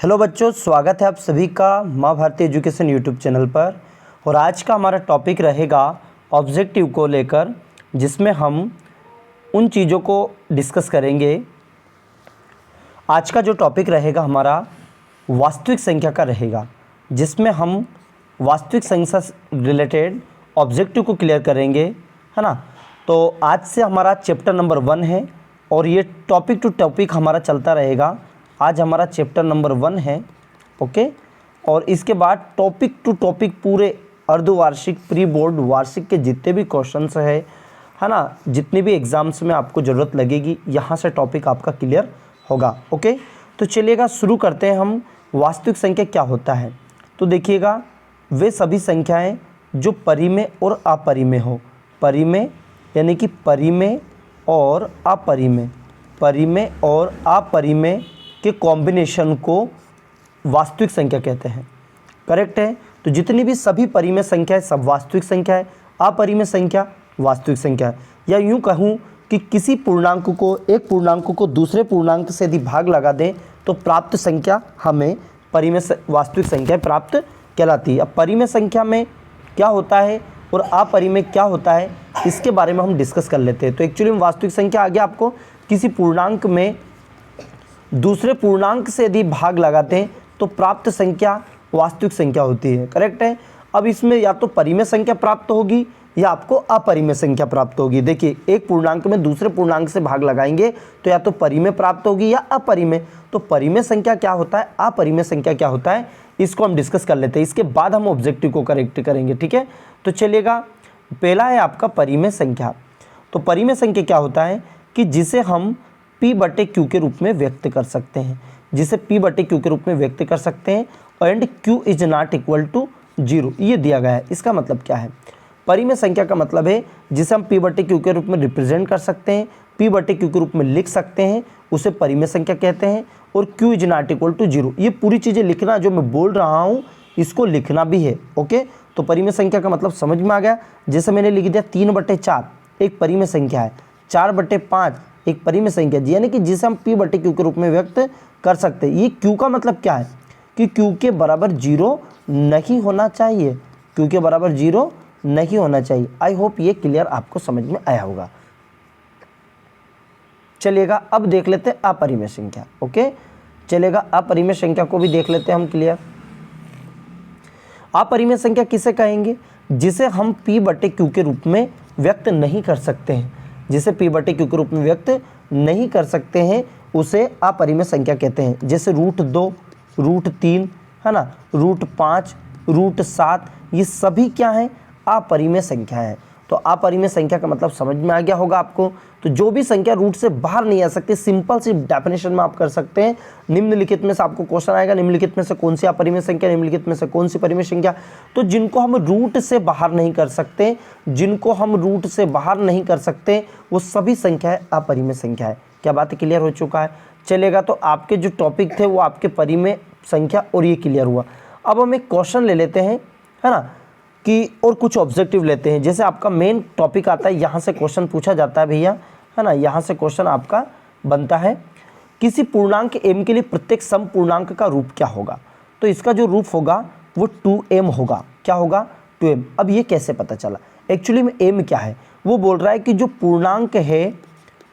Hello बच्चों, स्वागत है आप सभी का माँ भारती एजुकेशन यूट्यूब चैनल पर। और आज का हमारा टॉपिक रहेगा ऑब्जेक्टिव को लेकर, जिसमें हम उन चीज़ों को डिस्कस करेंगे। आज का जो टॉपिक रहेगा हमारा वास्तविक संख्या का रहेगा, जिसमें हम वास्तविक संख्या से रिलेटेड ऑब्जेक्टिव को क्लियर करेंगे, है ना। तो आज से हमारा चैप्टर नंबर 1 है और ये टॉपिक टू टॉपिक हमारा चलता रहेगा। आज हमारा चैप्टर नंबर 1 है, ओके। और इसके बाद टॉपिक टू टॉपिक पूरे अर्धवार्षिक, प्री बोर्ड, वार्षिक के जितने भी क्वेश्चंस है ना, जितनी भी एग्ज़ाम्स में आपको ज़रूरत लगेगी, यहाँ से टॉपिक आपका क्लियर होगा, ओके। तो चलिएगा शुरू करते हैं हम। वास्तविक संख्या क्या होता है? तो देखिएगा, वे सभी संख्याएं जो परिमेय और अपरिमेय हो। परिमेय यानी कि परिमेय और अपरिमेय, परिमेय और अपरिमेय के कॉम्बिनेशन को वास्तविक संख्या कहते हैं। करेक्ट है। तो जितनी भी सभी परिमेय संख्या है सब वास्तविक संख्या है, अपरिमेय संख्या वास्तविक संख्या है। या यूँ कहूँ कि किसी पूर्णांक को, एक पूर्णांक को दूसरे पूर्णांक से यदि भाग लगा दें तो प्राप्त संख्या हमें परिमेय वास्तविक संख्या प्राप्त कहलाती है। अब परिमेय संख्या में क्या होता है और अपरिमेय क्या होता है, इसके बारे में हम डिस्कस कर लेते हैं। तो एक्चुअली में वास्तविक संख्या आ गया आपको किसी पूर्णांक में दूसरे पूर्णांक से यदि भाग लगाते हैं तो प्राप्त संख्या वास्तविक संख्या होती है। करेक्ट है। अब इसमें या तो परिमेय संख्या प्राप्त होगी या आपको अपरिमेय संख्या प्राप्त होगी। देखिए, एक पूर्णांक में दूसरे पूर्णांक से भाग लगाएंगे तो या तो परिमेय प्राप्त होगी या अपरिमेय। तो परिमेय संख्या क्या होता है, अपरिमेय संख्या क्या होता है, इसको हम डिस्कस कर लेते हैं। इसके बाद हम ऑब्जेक्टिव को करेक्ट करेंगे, ठीक है। तो चलिएगा, पहला है आपका परिमेय संख्या। तो परिमेय संख्या क्या होता है कि जिसे हम P/Q के रूप में व्यक्त कर सकते हैं, जिसे P/Q के रूप में व्यक्त कर सकते हैं। And Q is not equal to 0, ये दिया गया है। इसका मतलब क्या है? परिमेय संख्या का मतलब है जिसे हम P/Q के रूप में रिप्रेजेंट कर सकते हैं, P/Q के रूप में लिख सकते हैं, उसे परिमेय संख्या कहते हैं। और Q is not equal to 0, ये पूरी चीज़ें लिखना, जो मैं बोल रहा हूँ इसको लिखना भी है, ओके। तो परिमेय संख्या का मतलब समझ में आ गया। जैसे मैंने लिख दिया 3/4 एक परिमेय संख्या है, 4/5 एक परिमेय संख्या जी, यानी कि जिसे हम P/Q के रूप में व्यक्त कर सकते हैं। ये Q का मतलब क्या है कि Q के बराबर 0 नहीं होना चाहिए, Q के बराबर 0 नहीं होना चाहिए। आई होप ये क्लियर आपको समझ में आया होगा। चलिएगा, अब देख लेते हैं अपरिमेय संख्या, ओके। चलेगा, अपरिमेय संख्या को भी देख लेते हैं हम क्लियर। अपरिमेय संख्या किसे कहेंगे? जिसे हम P/Q के रूप में व्यक्त नहीं कर सकते हैं, जिसे P/Q के रूप में व्यक्त नहीं कर सकते हैं उसे अपरिमेय संख्या कहते हैं। जैसे √2, √3, है ना, √5, √7, ये सभी क्या हैं? अपरिमेय संख्या है। तो अपरिमेय संख्या का मतलब समझ में आ गया होगा आपको। तो जो भी संख्या रूट से बाहर नहीं आ सकती, सिंपल सी डेफिनेशन में आप कर सकते हैं। निम्नलिखित में से आपको क्वेश्चन आएगा, निम्नलिखित में से कौन सी अपरिमेय संख्या, निम्नलिखित में से कौन सी परिमेय संख्या। तो जिनको हम रूट से बाहर नहीं कर सकते, जिनको हम रूट से बाहर नहीं कर सकते, वो सभी संख्याएं अपरिमेय संख्या है। क्या बात क्लियर हो चुका है? चलेगा, तो आपके जो टॉपिक थे वो आपके परिमेय संख्या और ये क्लियर हुआ। अब हम एक क्वेश्चन ले लेते हैं, है ना, कि और कुछ ऑब्जेक्टिव लेते हैं। जैसे आपका मेन टॉपिक आता है, यहाँ से क्वेश्चन पूछा जाता है भैया, है ना। यहाँ से क्वेश्चन आपका बनता है, किसी पूर्णांक m के लिए प्रत्येक सम पूर्णांक का रूप क्या होगा? तो इसका जो रूप होगा वो 2m होगा। क्या होगा? 2m। अब ये कैसे पता चला? एक्चुअली में m क्या है? वो बोल रहा है कि जो पूर्णांक है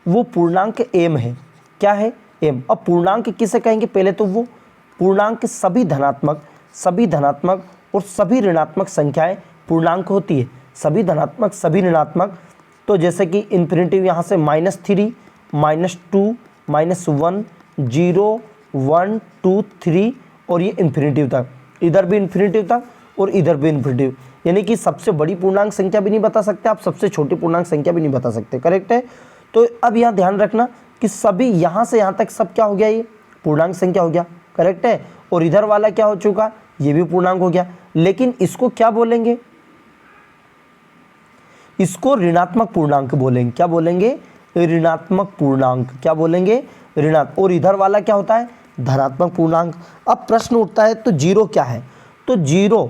वो पूर्णांक m है। क्या है? m। अब पूर्णांक किसे कहेंगे? पहले तो वो पूर्णांक सभी धनात्मक और सभी ऋणात्मक संख्याएं पूर्णांक होती है। सभी धनात्मक, सभी ऋणात्मक। तो जैसे कि इन्फिनिटिव यहाँ से -3, -2, -1, 0, 1, 2, 3 और ये इन्फिनिटिव तक। इधर भी इन्फिनिटिव तक और इधर भी इन्फिनिटिव। यानी कि सबसे बड़ी पूर्णांक संख्या भी नहीं बता सकते आप, सबसे छोटी पूर्णांक संख्या भी नहीं बता सकते। करेक्ट है। तो अब यहाँ ध्यान रखना कि सभी यहाँ से यहाँ तक सब क्या हो गया? ये पूर्णांक संख्या हो गया। करेक्ट है। और इधर वाला क्या हो चुका? ये भी पूर्णांक हो गया। लेकिन इसको क्या बोलेंगे? इसको ऋणात्मक पूर्णांक बोलेंगे। क्या बोलेंगे? ऋणात्मक पूर्णांक। क्या बोलेंगे? ऋणात्मक। और इधर वाला क्या होता है? धनात्मक पूर्णांक। अब प्रश्न उठता है, तो 0 क्या है? तो 0,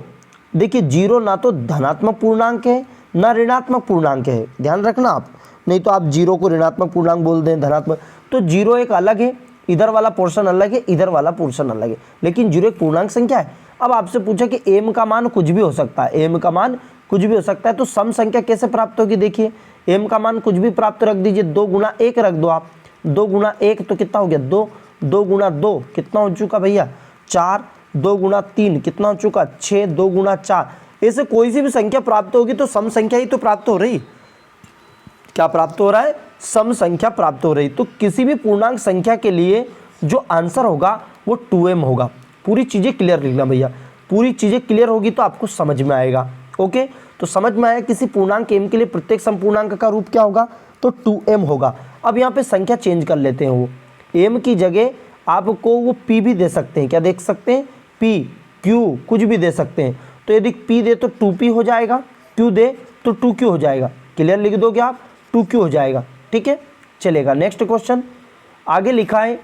देखिए 0 ना तो धनात्मक पूर्णांक है ना ऋणात्मक पूर्णांक है। ध्यान रखना आप, नहीं तो आप 0 को ऋणात्मक पूर्णांक बोल दें, धनात्मक। तो 0 एक अलग है इधर वाला पोर्शन अलग है, इधर वाला पोर्शन अलग है, लेकिन 0 एक पूर्णांक संख्या है। अब आपसे पूछा कि m का मान कुछ भी हो सकता है, m का मान कुछ भी हो सकता है, तो सम संख्या कैसे प्राप्त होगी? देखिए m का मान कुछ भी प्राप्त रख दीजिए, 2 गुना 1 रख दो आप, 2 गुना 1 तो कितना हो गया 2, 2 गुना 2 कितना हो चुका भैया 4, 2 गुना 3 कितना हो चुका 6, 2 गुना 4, ऐसे कोई सी भी संख्या प्राप्त होगी तो सम संख्या ही तो प्राप्त हो रही। क्या प्राप्त हो रहा है? सम संख्या प्राप्त हो रही। तो किसी भी पूर्णांक संख्या के लिए जो आंसर होगा वो 2m होगा। पूरी चीज़ें क्लियर लिखना भैया, पूरी चीज़ें क्लियर होगी तो आपको समझ में आएगा। ओके, तो समझ में आया किसी पूर्णांक m के लिए प्रत्येक समपूर्णांक का रूप क्या होगा? तो 2m होगा। अब यहाँ पे संख्या चेंज कर लेते हैं, वो m की जगह आपको वो p भी दे सकते हैं। क्या देख सकते हैं? p, q कुछ भी दे सकते हैं। तो यदि p दे तो 2p हो जाएगा, q दे तो 2q हो जाएगा। क्लियर लिख दोगे आप, 2q हो जाएगा। ठीक है, चलेगा। नेक्स्ट क्वेश्चन आगे लिखा है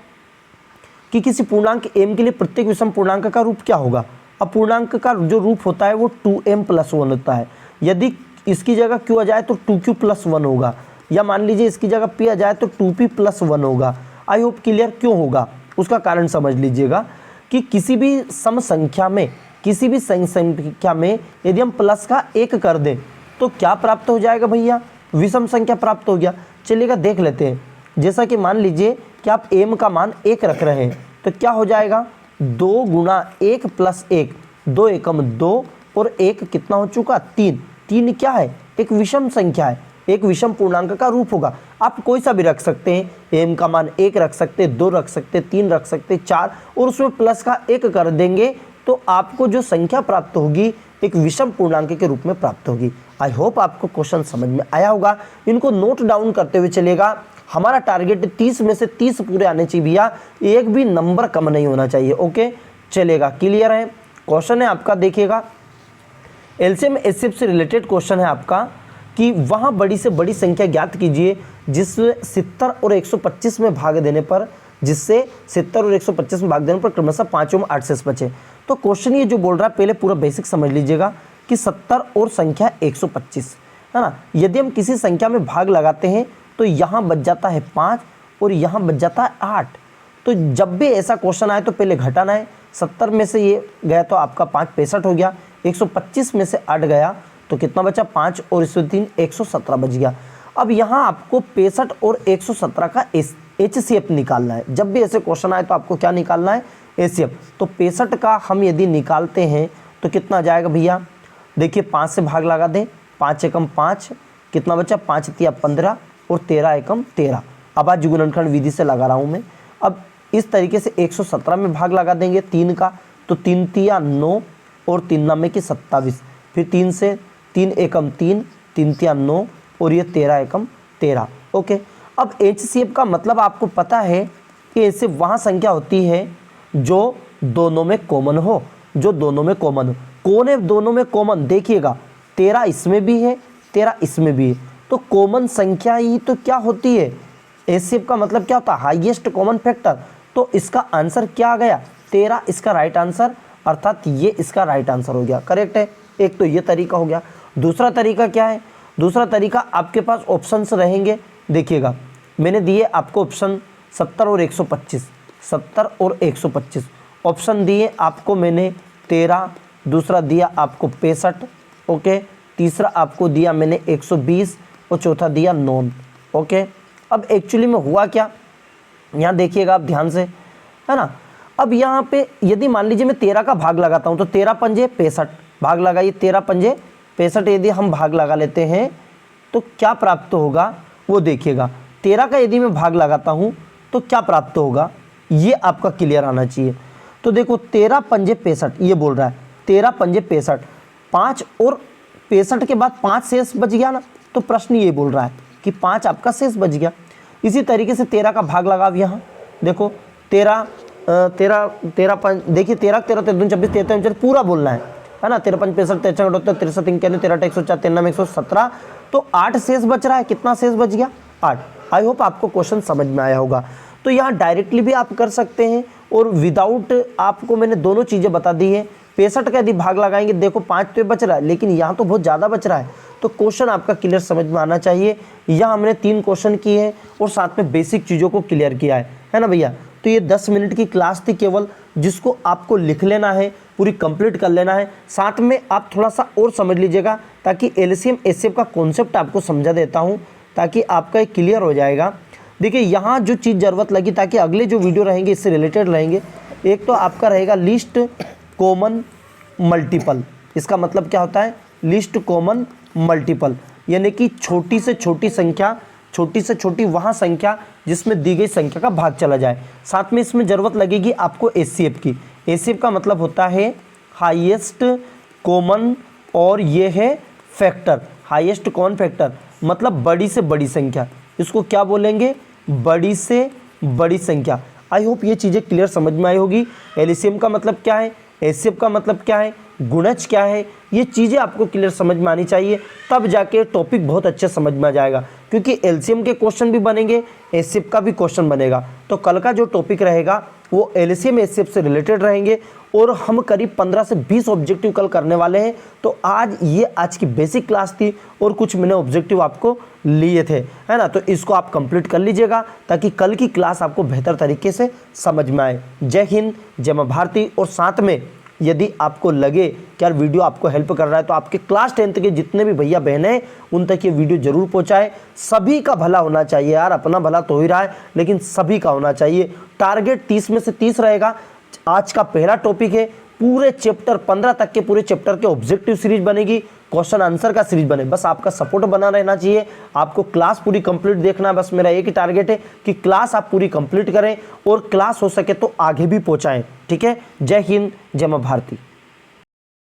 कि किसी पूर्णांक m के लिए प्रत्येक विषम पूर्णांक का रूप क्या होगा? अब पूर्णांक का जो रूप होता है वो 2m + 1 होता है। यदि इसकी जगह q आ जाए तो 2q + 1 होगा, या मान लीजिए इसकी जगह p आ जाए तो 2p + 1 होगा। I hope clear. क्यों होगा उसका कारण समझ लीजिएगा कि किसी भी सम संख्या में, किसी भी संख्या में यदि हम प्लस का 1 कर दें तो क्या प्राप्त हो जाएगा भैया? विषम संख्या प्राप्त हो गया। चलिएगा देख लेते हैं। जैसा कि मान लीजिए कि आप m का मान 1 रख रहे हैं तो क्या हो जाएगा 2 गुना 1 + 1, 2 एकम 2 और 1 कितना हो चुका 3। 3 क्या है? एक विषम संख्या है, एक विषम पूर्णांक का रूप होगा। आप कोई सा भी रख सकते हैं, m का मान 1 रख सकते हैं, 2 रख सकते हैं, 3 रख सकते हैं, 4 और उसमें प्लस का 1 कर देंगे तो आपको जो संख्या प्राप्त होगी एक विषम पूर्णांक के रूप में प्राप्त होगी। आई होप आपको क्वेश्चन समझ में आया होगा। इनको नोट डाउन करते हुए चलेगा। हमारा टारगेट 30 में से 30 पूरे आने चाहिए भैया, एक भी नंबर कम नहीं होना चाहिए। ओके, चलेगा। क्लियर है? क्वेश्चन है आपका, देखिएगा एलसीएम एचसीएफ से रिलेटेड क्वेश्चन है आपका कि वहाँ बड़ी से बड़ी संख्या ज्ञात कीजिए जिससे 70 और 125 में भाग देने पर, जिससे 70 और 125 में भाग देने पर क्रमशः 5 और 8 शेष बचे। तो क्वेश्चन ये जो बोल रहा है पहले पूरा बेसिक समझ लीजिएगा कि 70 और संख्या 125 है ना। यदि हम किसी संख्या में भाग लगाते हैं तो यहाँ बच जाता है 5 और यहाँ बच जाता है 8। तो जब भी ऐसा क्वेश्चन आए तो पहले घटाना है। 70 में से ये गया तो आपका 5 65 हो गया, 125 में से 8 गया तो कितना बचा 5 और इसमें 3 117 बच गया। अब यहाँ आपको 65 और 117 का एचसीएफ निकालना है। जब भी ऐसे क्वेश्चन आए तो आपको क्या निकालना है? एचसीएफ। तो 65 का हम यदि निकालते हैं तो कितना जाएगा भैया? देखिए 5 से भाग लगा दें, 5 एकम 5 कितना बचा 5 तिया 15 और 13 एकम 13। अब आज गुणनखंड विधि से लगा रहा हूँ मैं। अब इस तरीके से 117 में भाग लगा देंगे 3 का, तो 3 तिया 9 और 3 नामे की 27, फिर 3 से 3 एकम 3, 3 तिया 9 और ये 13 एकम 13। ओके, अब एचसीएफ का मतलब आपको पता है कि ऐसे वहाँ संख्या होती है जो दोनों में कॉमन हो, जो दोनों में कॉमन हो। कौन है दोनों में कॉमन? देखिएगा 13 इसमें भी है, 13 इसमें भी है, तो कॉमन संख्या ही तो क्या होती है? एचसीएफ का मतलब क्या होता है? Highest common factor. तो इसका आंसर क्या आ गया? 13 इसका राइट आंसर, अर्थात ये इसका राइट आंसर हो गया। करेक्ट है। एक तो ये तरीका हो गया। दूसरा तरीका क्या है? दूसरा तरीका आपके पास ऑप्शंस रहेंगे। देखिएगा मैंने दिए आपको ऑप्शन 70 और 125, 70 और 125 ऑप्शन दिए आपको मैंने 13, दूसरा दिया आपको 65, ओके, तीसरा आपको दिया मैंने 120 और चौथा दिया 9। ओके, अब एक्चुअली में हुआ क्या यहाँ देखिएगा आप ध्यान से, है ना। अब यहाँ पे यदि मान लीजिए मैं 13 का भाग लगाता हूँ तो 13 पंजे 65 भाग लगाइए, 13 पंजे 65 यदि हम भाग लगा लेते हैं तो क्या प्राप्त होगा वो देखिएगा। 13 का यदि मैं भाग लगाता हूँ तो क्या प्राप्त होगा ये आपका क्लियर आना चाहिए। तो देखो 13 पंजे 65 ये बोल रहा है, 13 पंजे 65, 5 और 65 के बाद 5 शेष बच गया ना, तो प्रश्न ये बोल रहा है कि 5 आपका शेष बच गया। इसी तरीके से 13 का भाग लगाओ यहाँ, देखो 13 देखिए 13 13 13 24 13 24 पूरा बोलना है ना। 13 5 65 63 68 63 91 13 104 93 117, तो 8 शेष बच रहा है। कितना शेष बच गया? 8। आई होप आपको क्वेश्चन समझ में आया होगा। तो यहाँ डायरेक्टली भी आप कर सकते हैं और विदाउट, आपको मैंने दोनों चीज़ें बता दी है। 65 का यदि भाग लगाएंगे देखो 5 तो बच रहा है, लेकिन यहाँ तो बहुत ज़्यादा बच रहा है, तो क्वेश्चन आपका क्लियर समझ में आना चाहिए। यहाँ हमने 3 क्वेश्चन किए हैं और साथ में बेसिक चीज़ों को क्लियर किया है ना भैया। तो ये 10 मिनट की क्लास थी केवल, जिसको आपको लिख लेना है, पूरी कंप्लीट कर लेना है। साथ में आप थोड़ा सा और समझ लीजिएगा, ताकि एलसीएम एचसीएफ का कॉन्सेप्ट आपको समझा देता हूँ, ताकि आपका एक क्लियर हो जाएगा। देखिए यहाँ जो चीज़ ज़रूरत लगी, ताकि अगले जो वीडियो रहेंगे इससे रिलेटेड रहेंगे, एक तो आपका रहेगा लिस्ट कॉमन मल्टीपल। इसका मतलब क्या होता है? लिस्ट कॉमन मल्टीपल, यानी कि छोटी से छोटी संख्या, छोटी से छोटी वहाँ संख्या जिसमें दी गई संख्या का भाग चला जाए। साथ में इसमें ज़रूरत लगेगी आपको एचसीएफ की। एचसीएफ का मतलब होता है हाईएस्ट कॉमन, और ये है फैक्टर, हाईएस्ट कॉमन फैक्टर, मतलब बड़ी से बड़ी संख्या। इसको क्या बोलेंगे? बड़ी से बड़ी संख्या। आई होप ये चीज़ें क्लियर समझ में आई होगी। एलसीएम का मतलब क्या है, एचसीएफ का मतलब क्या है, गुणज क्या है, ये चीज़ें आपको क्लियर समझ में आनी चाहिए, तब जाके टॉपिक बहुत अच्छे समझ में आ जाएगा। क्योंकि एलसीएम के क्वेश्चन भी बनेंगे, एचसीएफ का भी क्वेश्चन बनेगा। तो कल का जो टॉपिक रहेगा वो एलसीएम एचसीएफ से रिलेटेड रहेंगे, और हम करीब 15 से 20 ऑब्जेक्टिव कल करने वाले हैं। तो आज की बेसिक क्लास थी, और कुछ मैंने ऑब्जेक्टिव आपको लिए थे, है ना। तो इसको आप कंप्लीट कर लीजिएगा, ताकि कल की क्लास आपको बेहतर तरीके से समझ में आए। जय हिंद, जय मां भारती। और साथ में यदि आपको लगे कि यार वीडियो आपको हेल्प कर रहा है, तो आपके क्लास 10th के जितने भी भैया बहनें हैं उन तक ये वीडियो जरूर पहुंचाएं। सभी का भला होना चाहिए यार, अपना भला तो हो ही रहा है, लेकिन सभी का होना चाहिए। टारगेट 30 में से 30 रहेगा। आज का पहला टॉपिक है, पूरे चैप्टर 15 तक के पूरे चैप्टर के ऑब्जेक्टिव सीरीज बनेगी, क्वेश्चन आंसर का सीरीज बने। बस आपका सपोर्ट बना रहना चाहिए, आपको क्लास पूरी कंप्लीट देखना है। बस मेरा एक ही टारगेट है कि क्लास आप पूरी कंप्लीट करें, और क्लास हो सके तो आगे भी पहुंचाएं। ठीक है, जय हिंद, जय मां भारती।